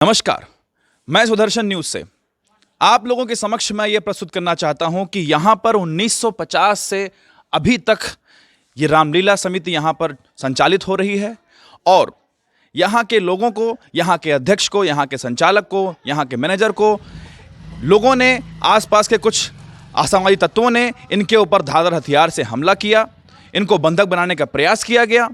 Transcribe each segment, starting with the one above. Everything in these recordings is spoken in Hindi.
नमस्कार, मैं सुदर्शन न्यूज से आप लोगों के समक्ष मैं ये प्रस्तुत करना चाहता हूं कि यहां पर 1950 से अभी तक ये रामलीला समिति यहां पर संचालित हो रही है और यहां के लोगों को, यहां के अध्यक्ष को, यहां के संचालक को, यहां के मैनेजर को लोगों ने, आसपास के कुछ असामाजिक तत्वों ने इनके ऊपर धारदार हथियार से हमला किया, इनको बंधक बनाने का प्रयास किया गया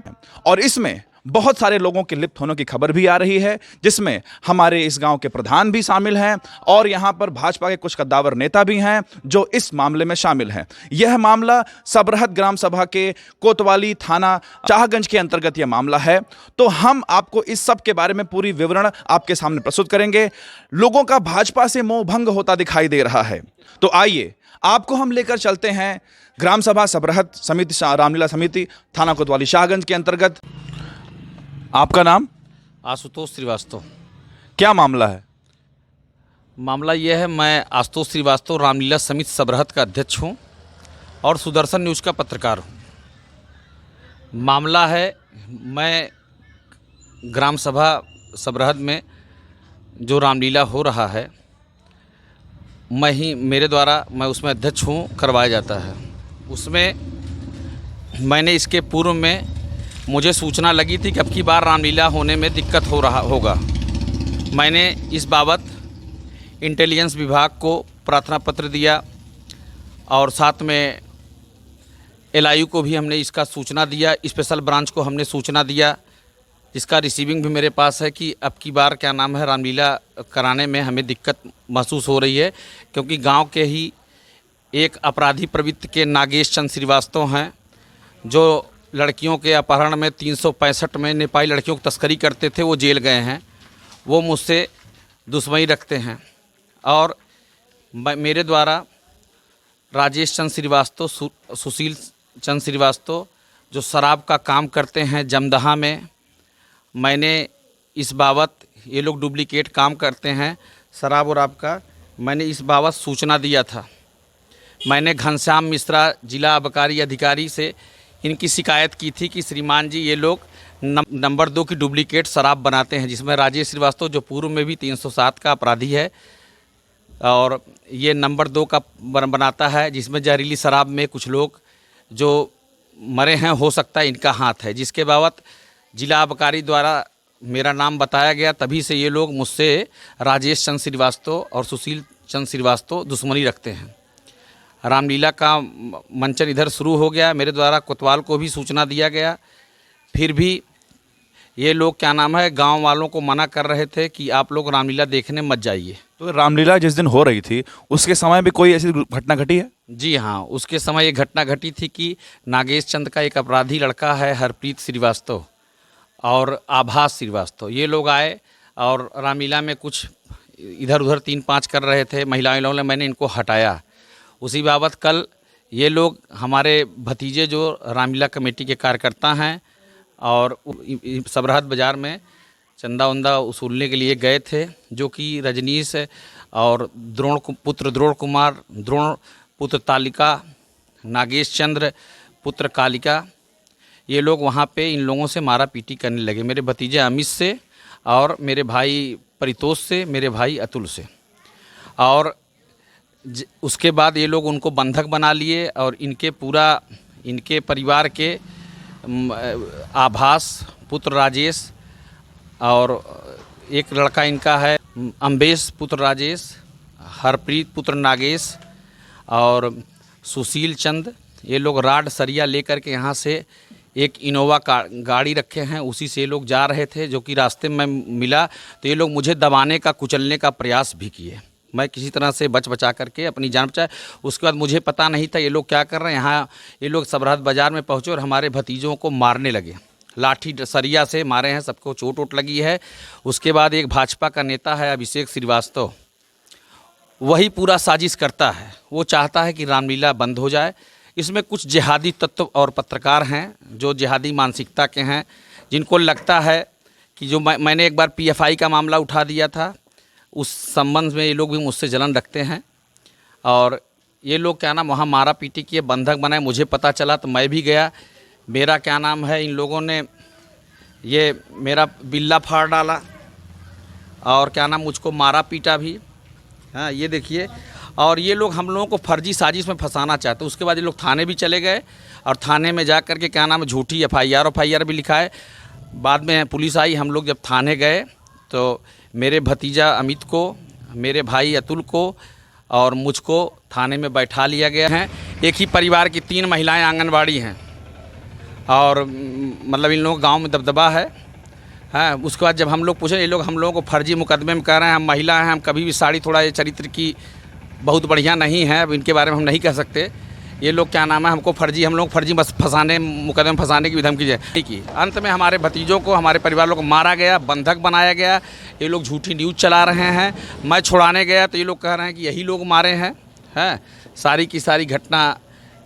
और इसमें बहुत सारे लोगों के लिप्त होने की खबर भी आ रही है, जिसमें हमारे इस गांव के प्रधान भी शामिल हैं और यहां पर भाजपा के कुछ कद्दावर नेता भी हैं जो इस मामले में शामिल हैं। यह मामला सबरहद ग्राम सभा के कोतवाली थाना शाहगंज के अंतर्गत यह मामला है। तो हम आपको इस सब के बारे में पूरी विवरण आपके सामने प्रस्तुत करेंगे। लोगों का भाजपा से मोह भंग होता दिखाई दे रहा है। तो आइए आपको हम लेकर चलते हैं ग्राम सभा सबरहद समिति, रामलीला समिति, थाना कोतवाली शाहगंज के अंतर्गत। आपका नाम? आशुतोष श्रीवास्तव। क्या मामला है? मामला यह है, मैं आशुतोष श्रीवास्तव रामलीला समिति सबरहद का अध्यक्ष हूं और सुदर्शन न्यूज़ का पत्रकार हूं। मामला है, मैं ग्राम सभा सबरहद में जो रामलीला हो रहा है, मेरे द्वारा मैं उसमें अध्यक्ष हूं, करवाया जाता है। उसमें मैंने इसके पूर्व में मुझे सूचना लगी थी कि अब की बार रामलीला होने में दिक्कत हो रहा होगा। मैंने इस बाबत इंटेलिजेंस विभाग को प्रार्थना पत्र दिया और साथ में एलआईयू को भी हमने इसका सूचना दिया, स्पेशल ब्रांच को हमने सूचना दिया, जिसका रिसीविंग भी मेरे पास है कि अब की बार रामलीला कराने में हमें दिक्कत महसूस हो रही है, क्योंकि गांव के ही एक अपराधी प्रवृत्ति के नागेश चंद्र श्रीवास्तव हैं, जो लड़कियों के अपहरण में 365 में नेपाली लड़कियों की तस्करी करते थे, वो जेल गए हैं। वो मुझसे दुश्मनी रखते हैं और मेरे द्वारा राजेश चंद्र श्रीवास्तव, सुशील चंद्र श्रीवास्तव, जो शराब का काम करते हैं जमदहा में, मैंने इस बाबत, ये लोग डुप्लीकेट काम करते हैं शराब और आपका, मैंने इस बाबत सूचना दिया था। मैंने घनश्याम मिश्रा जिला आबकारी अधिकारी से इनकी शिकायत की थी कि श्रीमान जी, ये लोग नंबर 2 की डुप्लीकेट शराब बनाते हैं, जिसमें राजेश श्रीवास्तव जो पूर्व में भी 307 का अपराधी है और ये नंबर 2 का बनाता है, जिसमें जहरीली शराब में कुछ लोग जो मरे हैं, हो सकता है इनका हाथ है। जिसके बाबत जिला आबकारी द्वारा मेरा नाम बताया गया, तभी से ये लोग मुझसे राजेश चंद्र श्रीवास्तव और सुशील चंद्र श्रीवास्तव दुश्मनी रखते हैं। रामलीला का मंचन इधर शुरू हो गया, मेरे द्वारा कोतवाल को भी सूचना दिया गया, फिर भी ये लोग गांव वालों को मना कर रहे थे कि आप लोग रामलीला देखने मत जाइए। तो रामलीला जिस दिन हो रही थी उसके समय भी कोई ऐसी घटना घटी है? जी हाँ, उसके समय ये घटना घटी थी कि नागेश चंद का एक अपराधी लड़का है हरप्रीत श्रीवास्तव और आभास श्रीवास्तव, ये लोग आए और रामलीला में कुछ इधर उधर 3-5 कर रहे थे महिलाओं ने, मैंने इनको हटाया। उसी बाबत कल ये लोग, हमारे भतीजे जो रामलीला कमेटी के कार्यकर्ता हैं और सबरहद बाज़ार में चंदा उंदा वसूलने के लिए गए थे, जो कि रजनीश और द्रोण कुमार, द्रोण पुत्र तालिका, नागेश चंद्र पुत्र कालिका, ये लोग वहाँ पे इन लोगों से मारा पीटी करने लगे, मेरे भतीजे अमित से और मेरे भाई परितोष से, मेरे भाई अतुल से। और उसके बाद ये लोग उनको बंधक बना लिए और इनके परिवार के आभास पुत्र राजेश और एक लड़का इनका है अम्बेश पुत्र राजेश, हरप्रीत पुत्र नागेश और सुशील चंद, ये लोग राड सरिया लेकर के यहाँ से एक इनोवा गाड़ी रखे हैं, उसी से ये लोग जा रहे थे, जो कि रास्ते में मिला तो ये लोग मुझे दबाने का, कुचलने का प्रयास भी किए। मैं किसी तरह से बचा करके अपनी जान बचाए। उसके बाद मुझे पता नहीं था ये लोग क्या कर रहे हैं। यहाँ ये लोग सबरहद बाज़ार में पहुँचे और हमारे भतीजों को मारने लगे, लाठी सरिया से मारे हैं, सबको चोट वोट लगी है। उसके बाद एक भाजपा का नेता है अभिषेक श्रीवास्तव, वही पूरा साजिश करता है, वो चाहता है कि रामलीला बंद हो जाए। इसमें कुछ जिहादी तत्व और पत्रकार हैं जो जिहादी मानसिकता के हैं, जिनको लगता है कि जो मैंने एक बार पीएफआई का मामला उठा दिया था, उस संबंध में ये लोग भी मुझसे जलन रखते हैं और ये लोग वहाँ मारा पीटी किए, बंधक बनाए। मुझे पता चला तो मैं भी गया, मेरा इन लोगों ने ये मेरा बिल्ला फाड़ डाला और क्या नाम मुझको मारा पीटा भी। हाँ ये देखिए, और ये लोग हम लोगों को फर्जी साजिश में फंसाना चाहते हैं। उसके बाद ये लोग थाने भी चले गए और थाने में जा कर के क्या नाम झूठी एफआईआर भी लिखा है। बाद में पुलिस आई, हम लोग जब थाने गए तो मेरे भतीजा अमित को, मेरे भाई अतुल को और मुझको थाने में बैठा लिया गया है। एक ही परिवार की 3 महिलाएं आंगनबाड़ी हैं और मतलब इन लोगों गांव में दबदबा है। हाँ, उसके बाद जब हम लोग पूछे, ये लोग हम लोगों को फर्जी मुकदमे में कह रहे हैं हम महिला हैं, हम कभी भी साड़ी थोड़ा ये चरित्र की बहुत बढ़िया नहीं है, अब इनके बारे में हम नहीं कह सकते। ये लोग क्या नाम है हमको फर्जी, हम लोग फर्जी बस फंसाने, मुकदमे में फंसाने की धमकी की। अंत में हमारे भतीजों को, हमारे परिवार लोग को मारा गया, बंधक बनाया गया। ये लोग झूठी न्यूज़ चला रहे हैं। मैं छुड़ाने गया तो ये लोग कह रहे हैं कि यही लोग मारे हैं। हैं, सारी की सारी घटना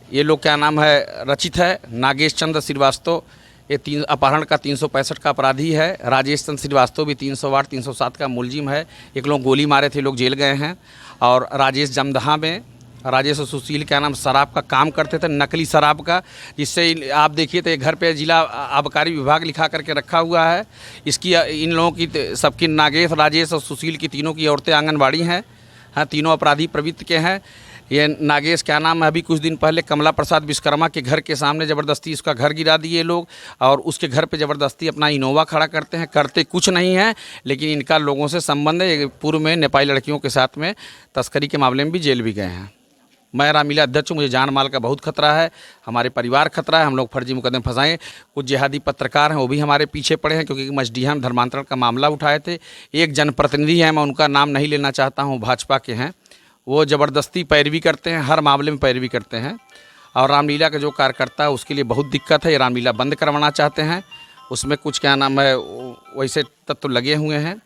ये लोग क्या नाम है रचित है। नागेश चंद्र श्रीवास्तव ये अपहरण का 365 का अपराधी है। राजेश चंद्र श्रीवास्तव भी 308 307 का मुलजिम है। एक लोग गोली मारे थे, लोग जेल गए हैं। और राजेश जमदहा में राजेश और सुशील क्या नाम शराब का काम करते थे, नकली शराब का, जिससे आप देखिए तो घर पे जिला आबकारी विभाग लिखा करके रखा हुआ है। इसकी इन लोगों की सबकी, नागेश, राजेश और सुशील की तीनों की औरतें आंगनबाड़ी हैं। हाँ, तीनों अपराधी प्रवृत्ति के हैं। ये नागेश क्या नाम है अभी कुछ दिन पहले कमला प्रसाद विश्वकर्मा के घर के सामने ज़बरदस्ती उसका घर गिरा दिए लोग, और उसके घर पे ज़बरदस्ती अपना इनोवा खड़ा करते हैं। करते कुछ नहीं है, लेकिन इनका लोगों से संबंध है। पूर्व में नेपाली लड़कियों के साथ में तस्करी के मामले में भी जेल भी गए हैं। मैं रामलीला अध्यक्ष हूँ, मुझे जान माल का बहुत खतरा है, हमारे परिवार खतरा है। हम लोग फर्जी मुकदमे फंसाएँ। कुछ जिहादी पत्रकार हैं, वो भी हमारे पीछे पड़े हैं, क्योंकि मजडीहा में धर्मांतरण का मामला उठाए थे। एक जनप्रतिनिधि हैं, मैं उनका नाम नहीं लेना चाहता हूँ, भाजपा के हैं, वो ज़बरदस्ती पैरवी करते हैं, हर मामले में पैरवी करते हैं। और रामलीला का जो कार्यकर्ता है उसके लिए बहुत दिक्कत है। ये रामलीला बंद करवाना चाहते हैं, उसमें कुछ क्या नाम है वैसे तत्व लगे हुए हैं।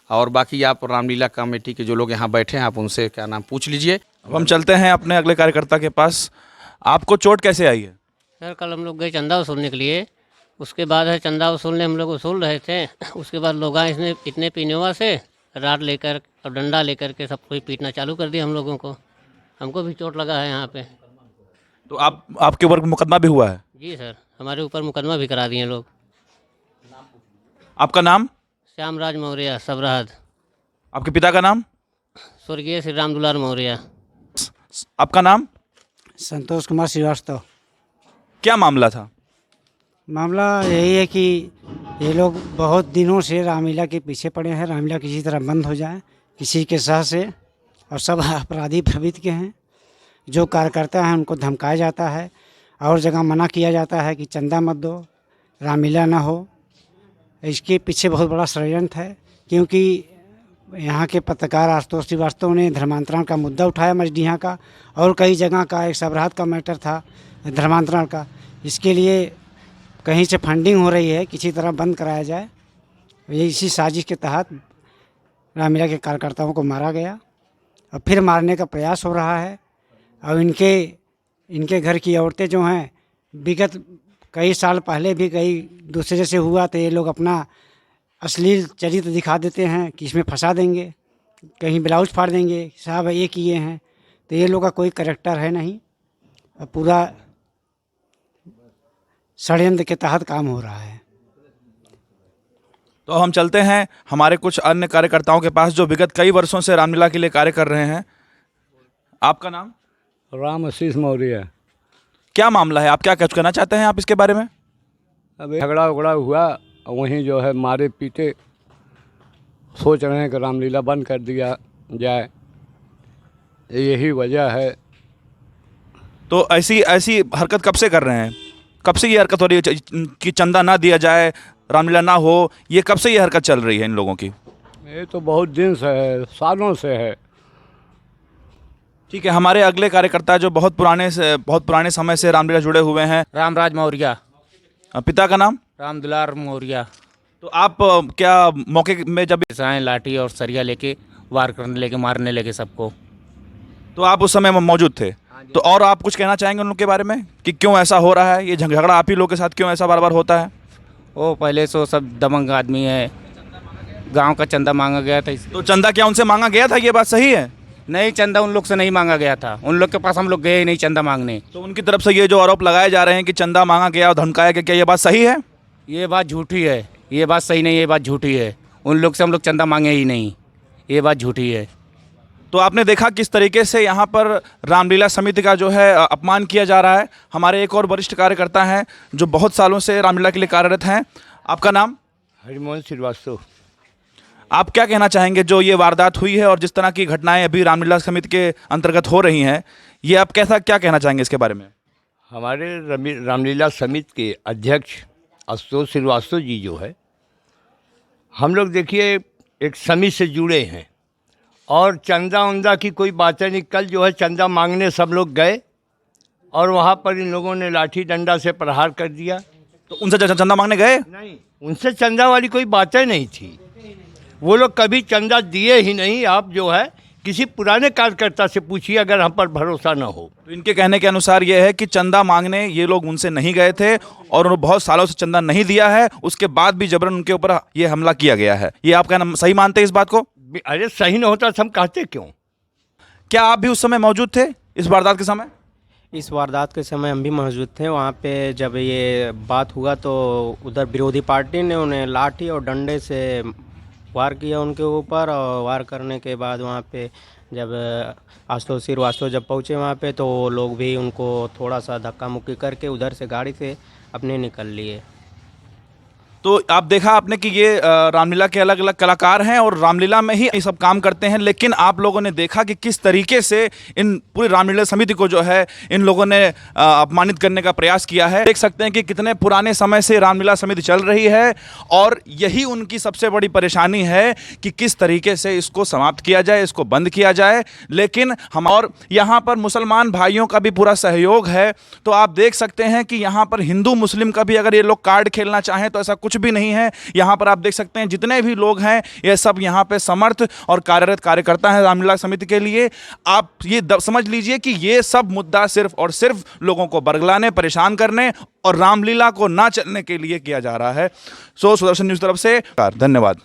और बाकी आप रामलीला कमेटी के जो लोग यहाँ बैठे हैं, आप उनसे क्या नाम पूछ लीजिए। अब हम चलते हैं अपने अगले कार्यकर्ता के पास। आपको चोट कैसे आई है? सर कल हम लोग गए चंदा वसूलने के लिए। उसके बाद है चंदा वसूलने हम लोग वसूल रहे थे। उसके बाद लोग इसने इतने पीनेवा से राड लेकर और डंडा लेकर के सब कोई पीटना चालू कर दिया हम लोगों को। हमको भी चोट लगा है यहाँ पे। तो आपके ऊपर मुकदमा भी हुआ है? जी सर, हमारे ऊपर मुकदमा भी करा दिए लोग। आपका नाम? श्यामराज मौर्य सबराहद। आपके पिता का नाम? स्वर्गीय श्री राम दुलार मौर्य। आपका नाम? संतोष कुमार श्रीवास्तव। क्या मामला था? मामला यही है कि ये लोग बहुत दिनों से रामलीला के पीछे पड़े हैं। रामलीला किसी तरह बंद हो जाए, किसी के साथ से, और सब अपराधी प्रवृत्ति के हैं। जो कार्यकर्ता हैं उनको धमकाया जाता है और जगह मना किया जाता है कि चंदा मत दो, रामलीला ना हो। इसके पीछे बहुत बड़ा षड्यंत्र है, क्योंकि यहाँ के पत्रकार आशुतोष श्रीवास्तव ने धर्मांतरण का मुद्दा उठाया मजडीहा का, और कई जगह का एक सबराहत का मैटर था धर्मांतरण का। इसके लिए कहीं से फंडिंग हो रही है, किसी तरह बंद कराया जाए। ये इसी साजिश के तहत रामलीला के कार्यकर्ताओं को मारा गया और फिर मारने का प्रयास हो रहा है। और इनके घर की औरतें जो हैं, विगत कई साल पहले भी कई दूसरे से हुआ तो ये लोग अपना अश्लील चरित्र दिखा देते हैं कि इसमें फंसा देंगे, कहीं ब्लाउज फाड़ देंगे, साहब ये किए हैं। तो ये लोग का कोई करैक्टर है नहीं, और पूरा षड्यंत्र के तहत काम हो रहा है। तो हम चलते हैं हमारे कुछ अन्य कार्यकर्ताओं के पास जो विगत कई वर्षों से रामलीला के लिए कार्य कर रहे हैं। आपका नाम? राम आशीष मौर्य। क्या मामला है, आप क्या कहना चाहते हैं आप इसके बारे में? अभी झगड़ा उगड़ा हुआ, वहीं जो है मारे पीटे, सोच रहे हैं कि रामलीला बंद कर दिया जाए, यही वजह है। तो ऐसी हरकत कब से कर रहे हैं? कब से ये हरकत हो रही है कि चंदा ना दिया जाए, रामलीला ना हो? ये कब से ये हरकत चल रही है इन लोगों की? ये तो बहुत दिन से है, सालों से है। ठीक है, हमारे अगले कार्यकर्ता जो बहुत पुराने समय से रामलीला जुड़े हुए हैं। रामराज मौर्य। पिता का नाम? राम दुलार मौर्य। तो आप क्या मौके में जब लाठी और सरिया लेके वार करने लेके मारने लगे सबको, तो आप उस समय मौजूद थे? तो और आप कुछ कहना चाहेंगे उन लोग के बारे में कि क्यों ऐसा हो रहा है? ये झगड़ा आप ही लोग के साथ क्यों ऐसा बार बार होता है? वो पहले से सब दबंग आदमी है, गांव का चंदा मांगा गया था। तो चंदा क्या उनसे मांगा गया था? ये बात सही है? नहीं, चंदा उन लोग से नहीं मांगा गया था, उन लोग के पास हम लोग गए ही नहीं चंदा मांगने। तो उनकी तरफ से ये जो आरोप लगाए जा रहे हैं कि चंदा मांगा गया और धमकाया गया, क्या ये बात सही है? ये बात झूठी है, ये बात सही नहीं है, ये बात झूठी है। उन लोग से हम लोग चंदा मांगे ही नहीं, ये बात झूठी है। तो आपने देखा किस तरीके से यहाँ पर रामलीला समिति का जो है अपमान किया जा रहा है। हमारे एक और वरिष्ठ कार्यकर्ता हैं जो बहुत सालों से रामलीला के लिए कार्यरत हैं। आपका नाम? हरिमोहन श्रीवास्तव। आप क्या कहना चाहेंगे जो ये वारदात हुई है और जिस तरह की घटनाएं अभी रामलीला समिति के अंतर्गत हो रही हैं, ये आप क्या कहना चाहेंगे इसके बारे में? हमारे रामलीला समिति के अध्यक्ष आशुतोष श्रीवास्तव जी जो है, हम लोग देखिए एक समिति से जुड़े हैं और चंदा उंदा की कोई बातें नहीं। कल जो है चंदा मांगने सब लोग गए और वहाँ पर इन लोगों ने लाठी डंडा से प्रहार कर दिया। तो उनसे चंदा मांगने गए? नहीं, उनसे चंदा वाली कोई बातें नहीं थी। वो लोग कभी चंदा दिए ही नहीं। आप जो है किसी पुराने कार्यकर्ता से पूछिए अगर हम पर भरोसा ना हो। तो इनके कहने के अनुसार ये है कि चंदा मांगने ये लोग उनसे नहीं गए थे और उन्होंने बहुत सालों से चंदा नहीं दिया है, उसके बाद भी जबरन उनके ऊपर ये हमला किया गया है। ये आप कहना सही मानते हैं इस बात को? अरे सही न होता तो हम कहते क्यों? क्या आप भी उस समय मौजूद थे इस वारदात के समय? इस वारदात के समय हम भी मौजूद थे वहाँ पे। जब ये बात हुआ तो उधर विरोधी पार्टी ने उन्हें लाठी और डंडे से वार किया उनके ऊपर, और वार करने के बाद वहाँ पे जब आशुतोष श्रीवास्तव जब पहुँचे वहाँ पे तो लोग भी उनको थोड़ा सा धक्का मुक्की करके उधर से गाड़ी से अपने निकल लिए। तो आप देखा आपने कि ये रामलीला के अलग अलग कलाकार हैं और रामलीला में ही ये सब काम करते हैं, लेकिन आप लोगों ने देखा कि किस तरीके से इन पूरी रामलीला समिति को जो है इन लोगों ने अपमानित करने का प्रयास किया है। देख सकते हैं कि कितने पुराने समय से रामलीला समिति चल रही है और यही उनकी सबसे बड़ी परेशानी है कि किस तरीके से इसको समाप्त किया जाए, इसको बंद किया जाए। लेकिन हम और यहाँ पर मुसलमान भाइयों का भी पूरा सहयोग है। तो आप देख सकते हैं कि यहाँ पर हिंदू मुस्लिम का भी अगर ये लोग कार्ड खेलना चाहें तो ऐसा कुछ भी नहीं है। यहाँ पर आप देख सकते हैं जितने भी लोग हैं ये सब यहाँ पे समर्थ और कार्यरत कार्यकर्ता हैं रामलीला समिति के लिए। आप ये समझ लीजिए कि ये सब मुद्दा सिर्फ और सिर्फ लोगों को बरगलाने, परेशान करने और रामलीला को ना चलने के लिए किया जा रहा है। सुदर्शन न्यूज़ तरफ से धन्यवाद।